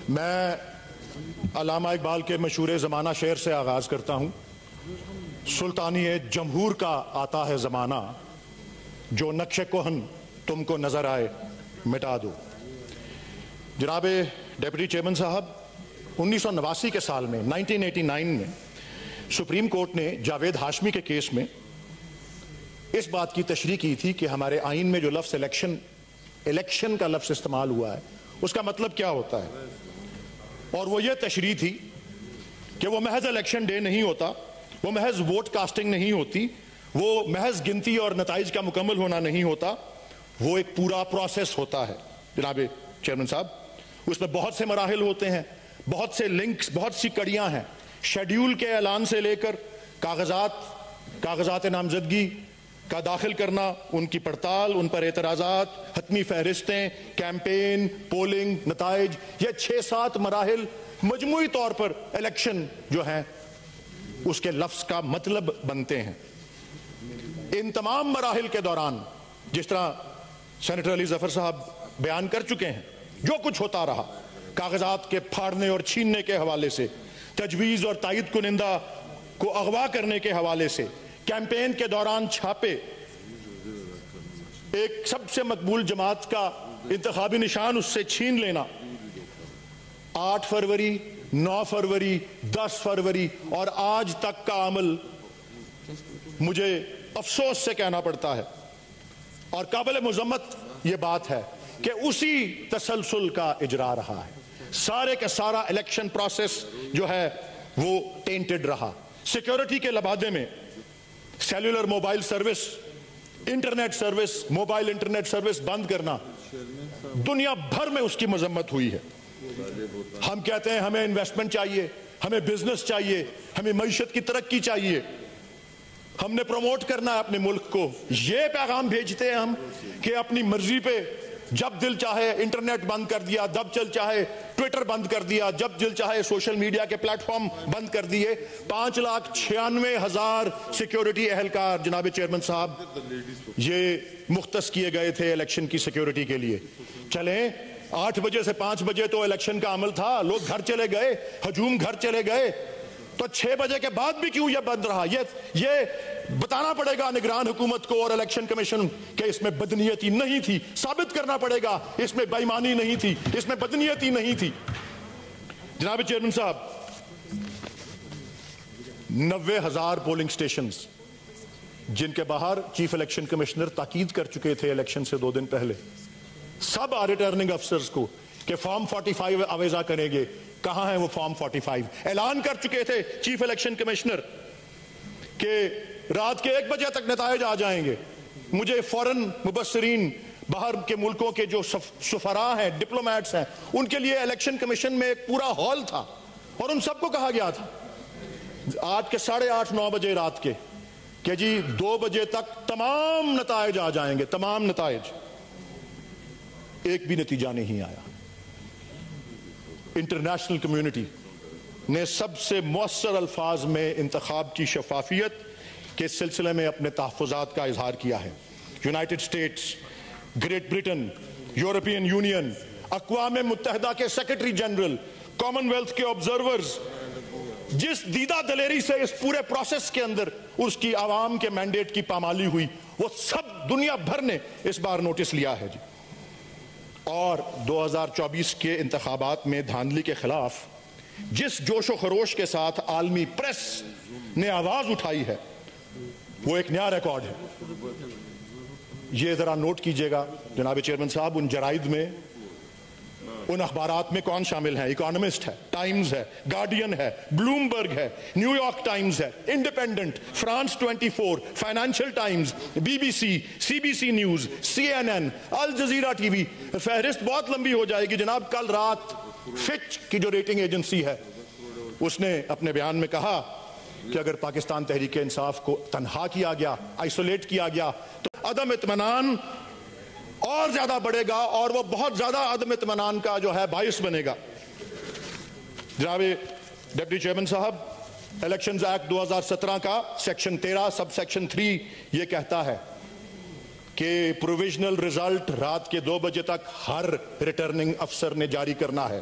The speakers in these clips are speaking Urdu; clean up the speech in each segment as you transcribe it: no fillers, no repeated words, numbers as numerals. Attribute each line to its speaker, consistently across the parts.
Speaker 1: میں علامہ اقبال کے مشہور زمانہ شعر سے آغاز کرتا ہوں۔ سلطانی جمہور کا آتا ہے زمانہ، جو نقش کہن تم کو نظر آئے مٹا دو۔ جناب ڈیپٹی چیئرمین صاحب، 1989 کے سال میں 1989 میں سپریم کورٹ نے جاوید ہاشمی کے کیس میں اس بات کی تشریح کی تھی کہ ہمارے آئین میں جو لفظ الیکشن کا لفظ استعمال ہوا ہے اس کا مطلب کیا ہوتا ہے، اور وہ یہ تشریح تھی کہ وہ محض الیکشن ڈے نہیں ہوتا، وہ محض ووٹ کاسٹنگ نہیں ہوتی، وہ محض گنتی اور نتائج کا مکمل ہونا نہیں ہوتا، وہ ایک پورا پروسیس ہوتا ہے۔ جناب چیئرمین صاحب، اس میں بہت سے مراحل ہوتے ہیں، بہت سے لنکس، بہت سی کڑیاں ہیں، شیڈیول کے اعلان سے لے کر کاغذات نامزدگی کا داخل کرنا، ان کی پڑتال، ان پر اعتراضات، حتمی فہرستیں، کیمپین، پولنگ، نتائج، یہ 6-7 مراحل مجموعی طور پر الیکشن جو ہیں اس کے لفظ کا مطلب بنتے ہیں۔ ان تمام مراحل کے دوران جس طرح سینیٹر علی ظفر صاحب بیان کر چکے ہیں، جو کچھ ہوتا رہا، کاغذات کے پھاڑنے اور چھیننے کے حوالے سے، تجویز اور تائید کنندہ کو اغوا کرنے کے حوالے سے، کیمپین کے دوران چھاپے، ایک سب سے مقبول جماعت کا انتخابی نشان اس سے چھین لینا، 8 فروری، 9 فروری، 10 فروری اور آج تک کا عمل مجھے افسوس سے کہنا پڑتا ہے، اور قابل مذمت یہ بات ہے کہ اسی تسلسل کا اجرا رہا ہے۔ سارے کا سارا الیکشن پروسیس جو ہے وہ ٹینٹڈ رہا۔ سیکیورٹی کے لبادے میں cellular mobile service, internet service, mobile internet service بند کرنا، دنیا بھر میں اس کی مذمت ہوئی ہے۔ ہم کہتے ہیں ہمیں انویسٹمنٹ چاہیے، ہمیں بزنس چاہیے، ہمیں معیشت کی ترقی چاہیے، ہم نے پروموٹ کرنا ہے اپنے ملک کو۔ یہ پیغام بھیجتے ہیں ہم کہ اپنی مرضی پہ جب دل چاہے انٹرنیٹ بند کر دیا، جب دل چاہے ٹویٹر بند کر دیا، جب دل چاہے سوشل میڈیا کے پلیٹ فارم بند کر دیے۔ 5,96,000 سیکیورٹی اہلکار جناب چیئرمین صاحب یہ مختص کیے گئے تھے الیکشن کی سیکیورٹی کے لیے۔ چلیں 8 بجے سے 5 بجے تو الیکشن کا عمل تھا، لوگ گھر چلے گئے، ہجوم گھر چلے گئے، تو 6 بجے کے بعد بھی کیوں یہ بند رہا؟ یہ بتانا پڑے گا نگران حکومت کو اور الیکشن کمیشن کہ اس میں بدنیتی نہیں تھی، ثابت کرنا پڑے گا اس میں بے ایمانی نہیں تھی، اس میں بدنیتی نہیں تھی۔ جناب چیئرمین صاحب، 90,000 پولنگ سٹیشنز جن کے باہر چیف الیکشن کمشنر تاکید کر چکے تھے الیکشن سے 2 دن پہلے سب ریٹرننگ افسرز کو کہ فارم 45 آویزہ کریں گے۔ کہاں ہے وہ فارم 45؟ اعلان کر چکے تھے چیف الیکشن کمشنر کہ رات کے 1 بجے تک نتائج آ جائیں گے۔ مجھے فورن مبصرین، باہر کے ملکوں کے جو سفراء ہیں، ڈپلومیٹس ہیں، ان کے لیے الیکشن کمیشن میں ایک پورا ہال تھا اور ان سب کو کہا گیا تھا آج کے 8:30 9 بجے رات کے کہ جی 2 بجے تک تمام نتائج آ جائیں گے، تمام نتائج۔ ایک بھی نتیجہ نہیں آیا۔ انٹرنیشنل کمیونٹی نے سب سے مؤثر الفاظ میں انتخاب کی شفافیت کے سلسلے میں اپنے تحفظات کا اظہار کیا ہے۔ United States, Great Britain, European Union, اقوام متحدہ کے سیکرٹری جنرل، کامن ویلتھ کے آبزرورز، جس دیدہ دلیری سے اس پورے پروسیس کے اندر اس کی عوام کے مینڈیٹ کی پامالی ہوئی، وہ سب دنیا بھر نے اس بار نوٹس لیا ہے جی۔ اور 2024 کے انتخابات میں دھاندلی کے خلاف جس جوش و خروش کے ساتھ عالمی پریس نے آواز اٹھائی ہے وہ ایک نیا ریکارڈ ہے۔ یہ ذرا نوٹ کیجئے گا جناب چیئرمین صاحب، ان جرائد میں، ان اخبارات میں کون شامل ہیں؟ اکانومسٹ ہے، ٹائمز ہے، گارڈین ہے، بلومبرگ ہے، نیو یارک ٹائمز ہے، independent, France 24، financial Times, BBC، CBC news, CNN، Al Jazeera T V. فہرست بہت لمبی ہو جائے گی جناب۔ کل رات فچ کی جو ریٹنگ ایجنسی ہے اس نے اپنے بیان میں کہا کہ اگر پاکستان تحریک انصاف کو تنہا کیا گیا، آئسولیٹ کیا گیا، تو عدم اطمینان اور زیادہ بڑھے گا اور وہ بہت زیادہ عدم اطمینان کا جو ہے باعث بنے گا۔ جناب ڈپٹی چیئرمین صاحب، الیکشنز ایکٹ 2017 کا سیکشن 13 سب سیکشن 3 یہ کہتا ہے کہ پروویژنل رزلٹ رات کے 2 بجے تک ہر ریٹرننگ افسر نے جاری کرنا ہے۔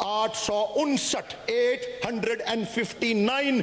Speaker 1: 859